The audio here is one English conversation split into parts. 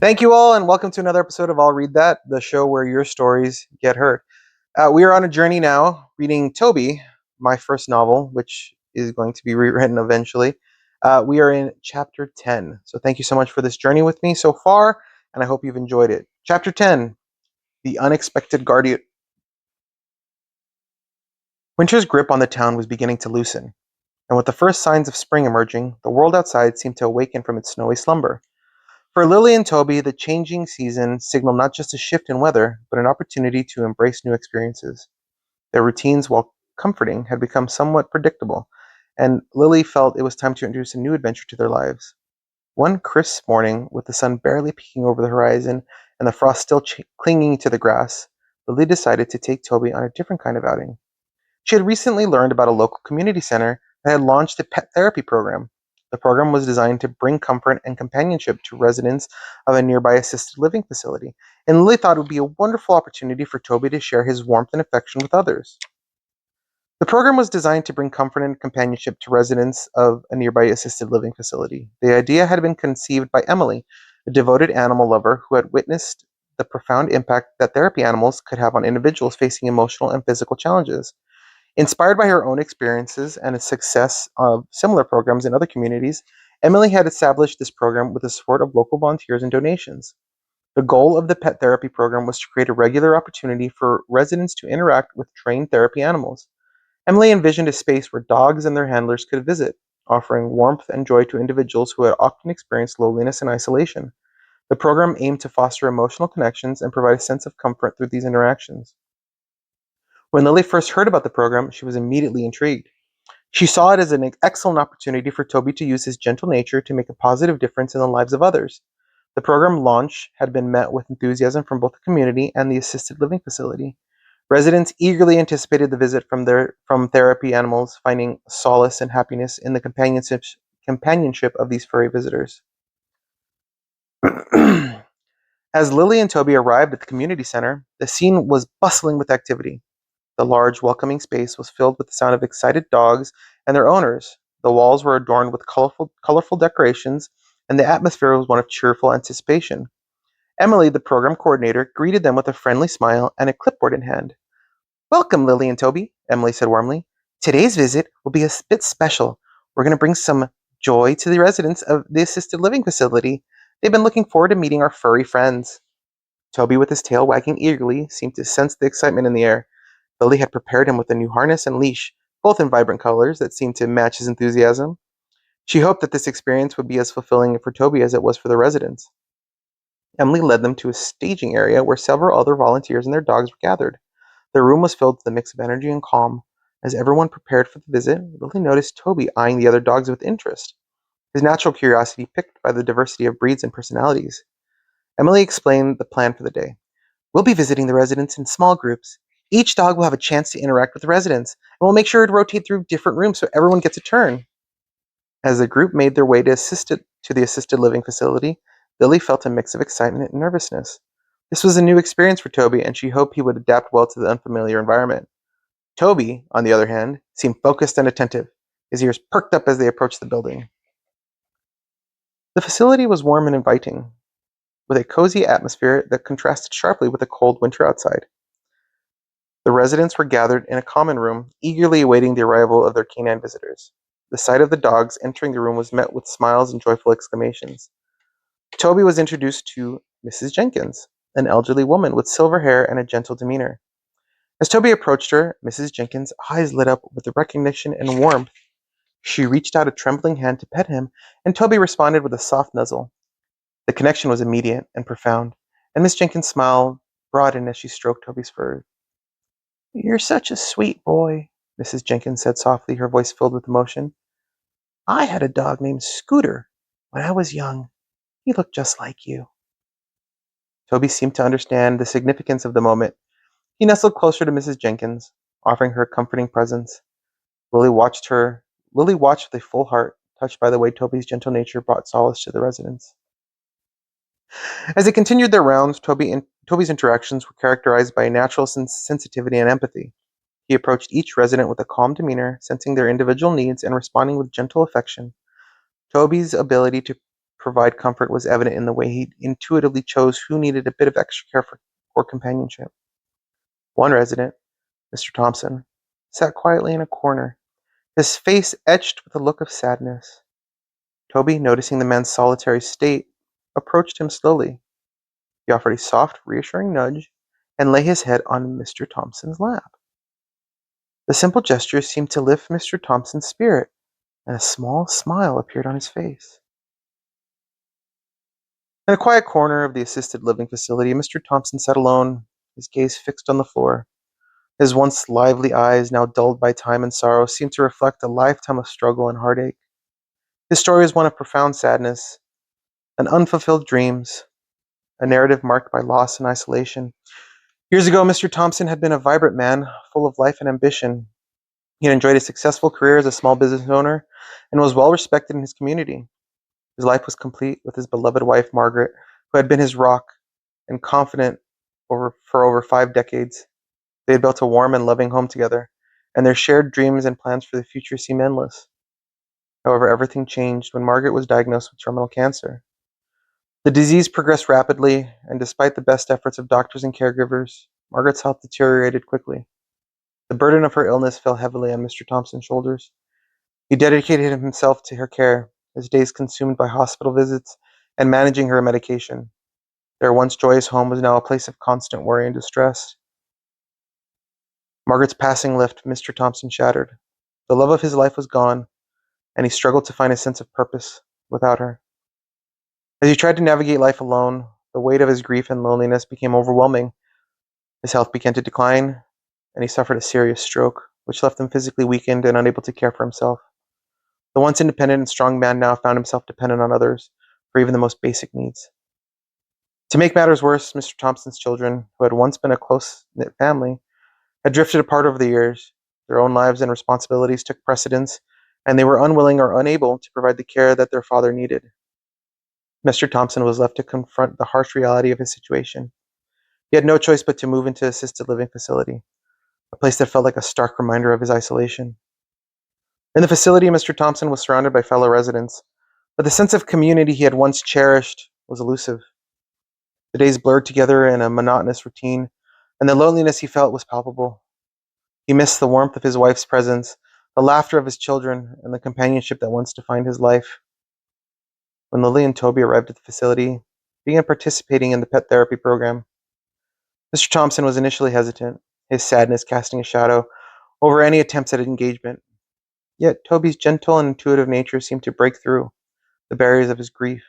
Thank you all, and welcome to another episode of I'll Read That, the show where your stories get heard. We are on a journey now, reading Toby, my first novel, which is going to be rewritten eventually. We are in chapter 10. So thank you so much for this journey with me so far, and I hope you've enjoyed it. Chapter 10, The Unexpected Guardian. Winter's grip on the town was beginning to loosen, and with the first signs of spring emerging, the world outside seemed to awaken from its snowy slumber. For Lily and Toby, the changing season signaled not just a shift in weather, but an opportunity to embrace new experiences. Their routines, while comforting, had become somewhat predictable, and Lily felt it was time to introduce a new adventure to their lives. One crisp morning, with the sun barely peeking over the horizon and the frost still clinging to the grass, Lily decided to take Toby on a different kind of outing. She had recently learned about a local community center that had launched a pet therapy program. The program was designed to bring comfort and companionship to residents of a nearby assisted living facility, and Lily thought it would be a wonderful opportunity for Toby to share his warmth and affection with others. The program was designed to bring comfort and companionship to residents of a nearby assisted living facility. The idea had been conceived by Emily, a devoted animal lover who had witnessed the profound impact that therapy animals could have on individuals facing emotional and physical challenges. Inspired by her own experiences and the success of similar programs in other communities, Emily had established this program with the support of local volunteers and donations. The goal of the pet therapy program was to create a regular opportunity for residents to interact with trained therapy animals. Emily envisioned a space where dogs and their handlers could visit, offering warmth and joy to individuals who had often experienced loneliness and isolation. The program aimed to foster emotional connections and provide a sense of comfort through these interactions. When Lily first heard about the program, she was immediately intrigued. She saw it as an excellent opportunity for Toby to use his gentle nature to make a positive difference in the lives of others. The program launch had been met with enthusiasm from both the community and the assisted living facility. Residents eagerly anticipated the visit from therapy animals, finding solace and happiness in the companionship of these furry visitors. As Lily and Toby arrived at the community center, the scene was bustling with activity. The large, welcoming space was filled with the sound of excited dogs and their owners. The walls were adorned with colorful decorations, and the atmosphere was one of cheerful anticipation. Emily, the program coordinator, greeted them with a friendly smile and a clipboard in hand. "Welcome, Lily and Toby," Emily said warmly. "Today's visit will be a bit special. We're going to bring some joy to the residents of the assisted living facility. They've been looking forward to meeting our furry friends." Toby, with his tail wagging eagerly, seemed to sense the excitement in the air. Lily had prepared him with a new harness and leash, both in vibrant colors that seemed to match his enthusiasm. She hoped that this experience would be as fulfilling for Toby as it was for the residents. Emily led them to a staging area where several other volunteers and their dogs were gathered. The room was filled with a mix of energy and calm. As everyone prepared for the visit, Lily noticed Toby eyeing the other dogs with interest, his natural curiosity piqued by the diversity of breeds and personalities. Emily explained the plan for the day. "We'll be visiting the residents in small groups. Each dog will have a chance to interact with the residents, and we'll make sure to rotate through different rooms so everyone gets a turn." As the group made their way to the assisted living facility, Lily felt a mix of excitement and nervousness. This was a new experience for Toby, and she hoped he would adapt well to the unfamiliar environment. Toby, on the other hand, seemed focused and attentive, his ears perked up as they approached the building. The facility was warm and inviting, with a cozy atmosphere that contrasted sharply with the cold winter outside. The residents were gathered in a common room, eagerly awaiting the arrival of their canine visitors. The sight of the dogs entering the room was met with smiles and joyful exclamations. Toby was introduced to Mrs. Jenkins, an elderly woman with silver hair and a gentle demeanor. As Toby approached her, Mrs. Jenkins' eyes lit up with recognition and warmth. She reached out a trembling hand to pet him, and Toby responded with a soft nuzzle. The connection was immediate and profound, and Miss Jenkins' smile broadened as she stroked Toby's fur. "You're such a sweet boy," Mrs. Jenkins said softly, her voice filled with emotion. "I had a dog named Scooter when I was young. He looked just like you." Toby seemed to understand the significance of the moment. He nestled closer to Mrs. Jenkins, offering her a comforting presence. Lily watched Lily watched with a full heart, touched by the way Toby's gentle nature brought solace to the residents. As they continued their rounds, Toby's interactions were characterized by a natural sensitivity and empathy. He approached each resident with a calm demeanor, sensing their individual needs and responding with gentle affection. Toby's ability to provide comfort was evident in the way he intuitively chose who needed a bit of extra care or companionship. One resident, Mr. Thompson, sat quietly in a corner, his face etched with a look of sadness. Toby, noticing the man's solitary state, approached him slowly. He offered a soft, reassuring nudge and lay his head on Mr. Thompson's lap. The simple gesture seemed to lift Mr. Thompson's spirit, and a small smile appeared on his face. In a quiet corner of the assisted living facility, Mr. Thompson sat alone, his gaze fixed on the floor. His once lively eyes, now dulled by time and sorrow, seemed to reflect a lifetime of struggle and heartache. His story is one of profound sadness and unfulfilled dreams, a narrative marked by loss and isolation. Years ago, Mr. Thompson had been a vibrant man, full of life and ambition. He had enjoyed a successful career as a small business owner and was well respected in his community. His life was complete with his beloved wife, Margaret, who had been his rock and confidant for over 5 decades. They had built a warm and loving home together, and their shared dreams and plans for the future seemed endless. However, everything changed when Margaret was diagnosed with terminal cancer. The disease progressed rapidly, and despite the best efforts of doctors and caregivers, Margaret's health deteriorated quickly. The burden of her illness fell heavily on Mr. Thompson's shoulders. He dedicated himself to her care, his days consumed by hospital visits and managing her medication. Their once joyous home was now a place of constant worry and distress. Margaret's passing left Mr. Thompson shattered. The love of his life was gone, and he struggled to find a sense of purpose without her. As he tried to navigate life alone, the weight of his grief and loneliness became overwhelming. His health began to decline, and he suffered a serious stroke, which left him physically weakened and unable to care for himself. The once independent and strong man now found himself dependent on others for even the most basic needs. To make matters worse, Mr. Thompson's children, who had once been a close-knit family, had drifted apart over the years. Their own lives and responsibilities took precedence, and they were unwilling or unable to provide the care that their father needed. Mr. Thompson was left to confront the harsh reality of his situation. He had no choice but to move into an assisted living facility, a place that felt like a stark reminder of his isolation. In the facility, Mr. Thompson was surrounded by fellow residents, but the sense of community he had once cherished was elusive. The days blurred together in a monotonous routine, and the loneliness he felt was palpable. He missed the warmth of his wife's presence, the laughter of his children, and the companionship that once defined his life. When Lily and Toby arrived at the facility, they began participating in the pet therapy program. Mr. Thompson was initially hesitant, his sadness casting a shadow over any attempts at engagement. Yet Toby's gentle and intuitive nature seemed to break through the barriers of his grief.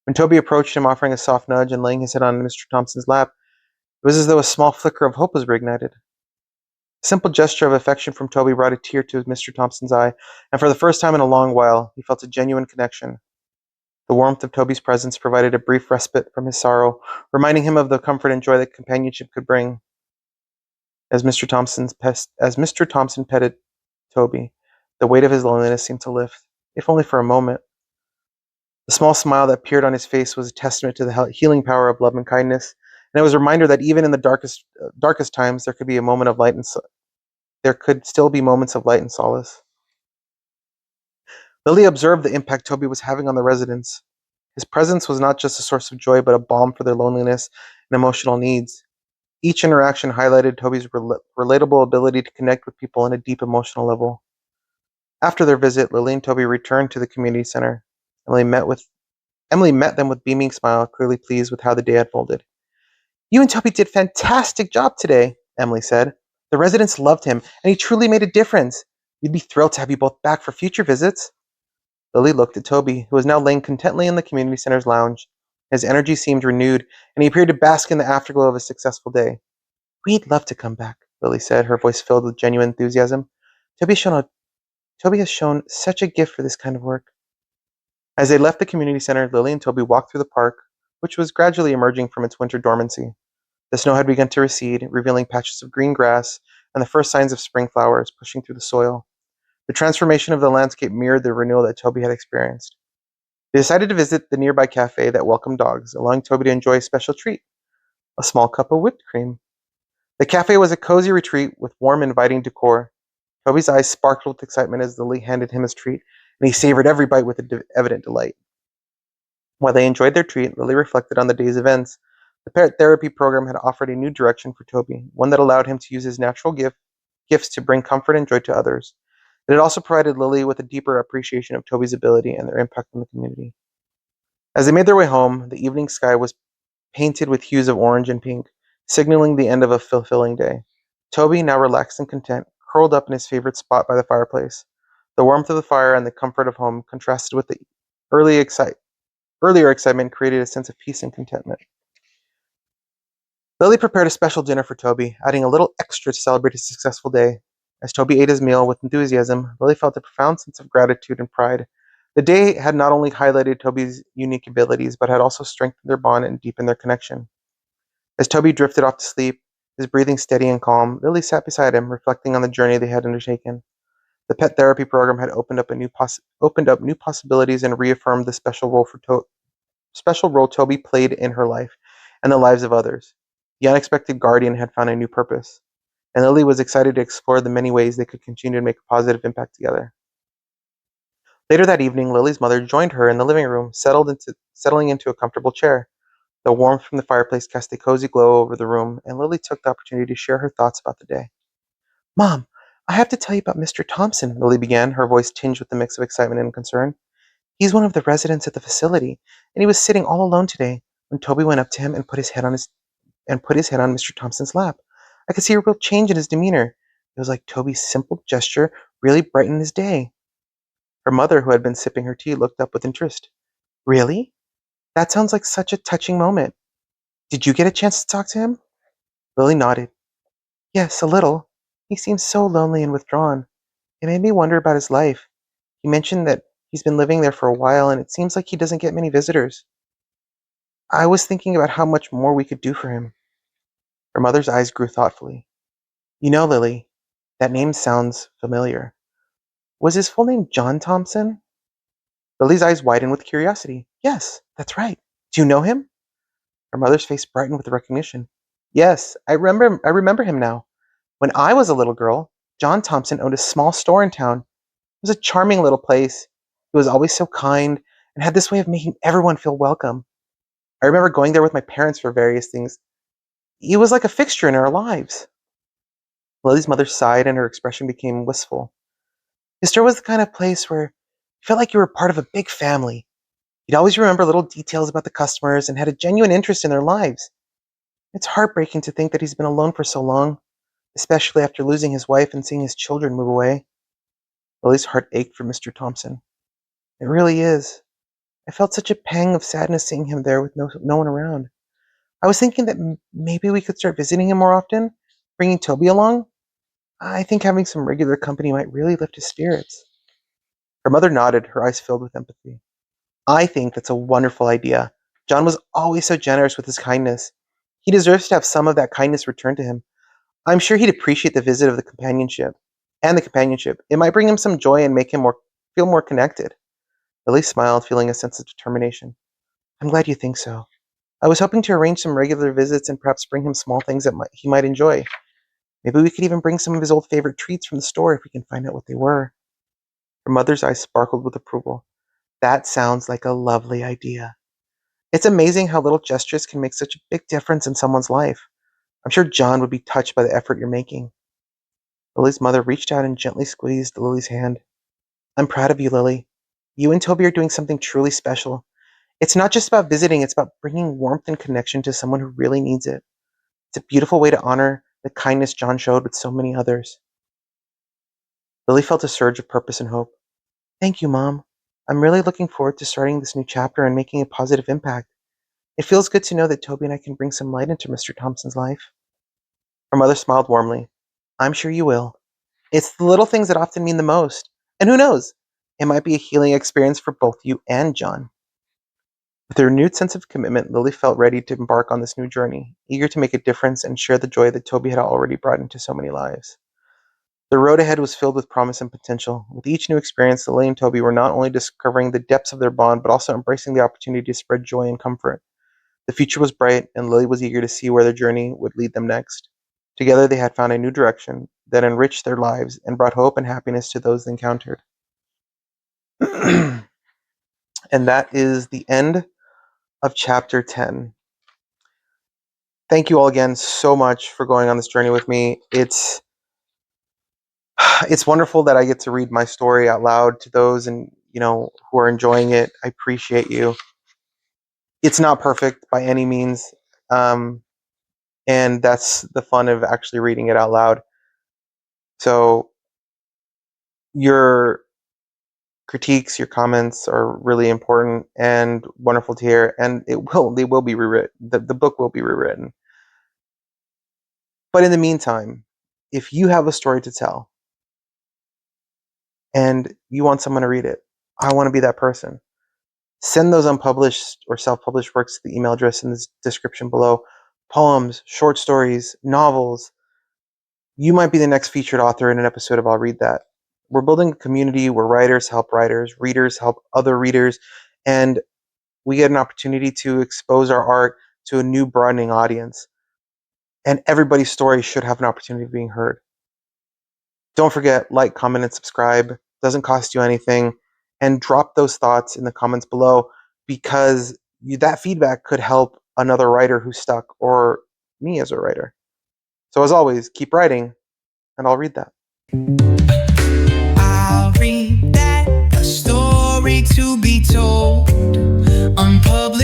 When Toby approached him, offering a soft nudge and laying his head on Mr. Thompson's lap, it was as though a small flicker of hope was reignited. A simple gesture of affection from Toby brought a tear to Mr. Thompson's eye, and for the first time in a long while, he felt a genuine connection. The warmth of Toby's presence provided a brief respite from his sorrow, reminding him of the comfort and joy that companionship could bring. As Mr. Thompson petted Toby, the weight of his loneliness seemed to lift, if only for a moment. The small smile that appeared on his face was a testament to the healing power of love and kindness, and it was a reminder that even in the darkest times, there could be a moment of light, and there could still be moments of light and solace. Lily observed the impact Toby was having on the residents. His presence was not just a source of joy, but a balm for their loneliness and emotional needs. Each interaction highlighted Toby's relatable ability to connect with people on a deep emotional level. After their visit, Lily and Toby returned to the community center. Emily met them with beaming smile, clearly pleased with how the day unfolded. "You and Toby did a fantastic job today," Emily said. "The residents loved him, and he truly made a difference. We'd be thrilled to have you both back for future visits." Lily looked at Toby, who was now laying contentedly in the community center's lounge. His energy seemed renewed, and he appeared to bask in the afterglow of a successful day. "We'd love to come back," Lily said, her voice filled with genuine enthusiasm. Toby has shown such a gift for this kind of work." As they left the community center, Lily and Toby walked through the park, which was gradually emerging from its winter dormancy. The snow had begun to recede, revealing patches of green grass and the first signs of spring flowers pushing through the soil. The transformation of the landscape mirrored the renewal that Toby had experienced. They decided to visit the nearby cafe that welcomed dogs, allowing Toby to enjoy a special treat, a small cup of whipped cream. The cafe was a cozy retreat with warm, inviting decor. Toby's eyes sparkled with excitement as Lily handed him his treat, and he savored every bite with evident delight. While they enjoyed their treat, Lily reflected on the day's events. The pet therapy program had offered a new direction for Toby, one that allowed him to use his natural gifts to bring comfort and joy to others. It had also provided Lily with a deeper appreciation of Toby's ability and their impact on the community. As they made their way home, the evening sky was painted with hues of orange and pink, signaling the end of a fulfilling day. Toby, now relaxed and content, curled up in his favorite spot by the fireplace. The warmth of the fire and the comfort of home contrasted with the early excite- earlier excitement created a sense of peace and contentment. Lily prepared a special dinner for Toby, adding a little extra to celebrate his successful day. As Toby ate his meal with enthusiasm, Lily felt a profound sense of gratitude and pride. The day had not only highlighted Toby's unique abilities, but had also strengthened their bond and deepened their connection. As Toby drifted off to sleep, his breathing steady and calm, Lily sat beside him, reflecting on the journey they had undertaken. The pet therapy program had opened up new possibilities and reaffirmed the special role Toby played in her life and the lives of others. The unexpected guardian had found a new purpose, and Lily was excited to explore the many ways they could continue to make a positive impact together. Later that evening, Lily's mother joined her in the living room, settling into a comfortable chair. The warmth from the fireplace cast a cozy glow over the room, and Lily took the opportunity to share her thoughts about the day. Mom, I have to tell you about Mr. Thompson, Lily began, her voice tinged with a mix of excitement and concern. He's one of the residents at the facility, and he was sitting all alone today when Toby went up to him and put his head on Mr. Thompson's lap. I could see a real change in his demeanor. It was like Toby's simple gesture really brightened his day. Her mother, who had been sipping her tea, looked up with interest. Really? That sounds like such a touching moment. Did you get a chance to talk to him? Lily nodded. Yes, a little. He seems so lonely and withdrawn. It made me wonder about his life. He mentioned that he's been living there for a while, and it seems like he doesn't get many visitors. I was thinking about how much more we could do for him. Her mother's eyes grew thoughtfully. You know, Lily, that name sounds familiar. Was his full name John Thompson? Lily's eyes widened with curiosity. Yes, that's right. Do you know him? Her mother's face brightened with recognition. Yes, I remember him now. When I was a little girl, John Thompson owned a small store in town. It was a charming little place. He was always so kind and had this way of making everyone feel welcome. I remember going there with my parents for various things. He was like a fixture in our lives. Lily's mother sighed and her expression became wistful. His store was the kind of place where you felt like you were part of a big family. You'd always remember little details about the customers and had a genuine interest in their lives. It's heartbreaking to think that he's been alone for so long, especially after losing his wife and seeing his children move away. Lily's heart ached for Mr. Thompson. It really is. I felt such a pang of sadness seeing him there with no one around. I was thinking that maybe we could start visiting him more often, bringing Toby along. I think having some regular company might really lift his spirits. Her mother nodded, her eyes filled with empathy. I think that's a wonderful idea. John was always so generous with his kindness. He deserves to have some of that kindness returned to him. I'm sure he'd appreciate the visit of the companionship. And the companionship. It might bring him some joy and make him feel more connected. Lily smiled, feeling a sense of determination. I'm glad you think so. I was hoping to arrange some regular visits and perhaps bring him small things that he might enjoy. Maybe we could even bring some of his old favorite treats from the store if we can find out what they were. Her mother's eyes sparkled with approval. That sounds like a lovely idea. It's amazing how little gestures can make such a big difference in someone's life. I'm sure John would be touched by the effort you're making. Lily's mother reached out and gently squeezed Lily's hand. I'm proud of you, Lily. You and Toby are doing something truly special. It's not just about visiting, it's about bringing warmth and connection to someone who really needs it. It's a beautiful way to honor the kindness John showed with so many others. Lily felt a surge of purpose and hope. Thank you, Mom. I'm really looking forward to starting this new chapter and making a positive impact. It feels good to know that Toby and I can bring some light into Mr. Thompson's life. Her mother smiled warmly. I'm sure you will. It's the little things that often mean the most. And who knows? It might be a healing experience for both you and John. With a renewed sense of commitment, Lily felt ready to embark on this new journey, eager to make a difference and share the joy that Toby had already brought into so many lives. The road ahead was filled with promise and potential. With each new experience, Lily and Toby were not only discovering the depths of their bond, but also embracing the opportunity to spread joy and comfort. The future was bright, and Lily was eager to see where their journey would lead them next. Together, they had found a new direction that enriched their lives and brought hope and happiness to those they encountered. And that is the end of chapter 10. Thank you all again so much for going on this journey with me. It's wonderful that I get to read my story out loud to those who are enjoying it. I appreciate you. It's not perfect by any means, and that's the fun of actually reading it out loud. So your critiques, your comments are really important and wonderful to hear, and they will be rewritten. The book will be rewritten. But in the meantime, if you have a story to tell and you want someone to read it, I want to be that person. Send those unpublished or self-published works to the email address in the description below. Poems, short stories, novels. You might be the next featured author in an episode of I'll Read That. We're building a community where writers help writers, readers help other readers, and we get an opportunity to expose our art to a new broadening audience. And everybody's story should have an opportunity of being heard. Don't forget, like, comment, and subscribe. Doesn't cost you anything. And drop those thoughts in the comments below, because that feedback could help another writer who's stuck, or me as a writer. So as always, keep writing, and I'll read that. I'll read that, a story to be told, unpublished.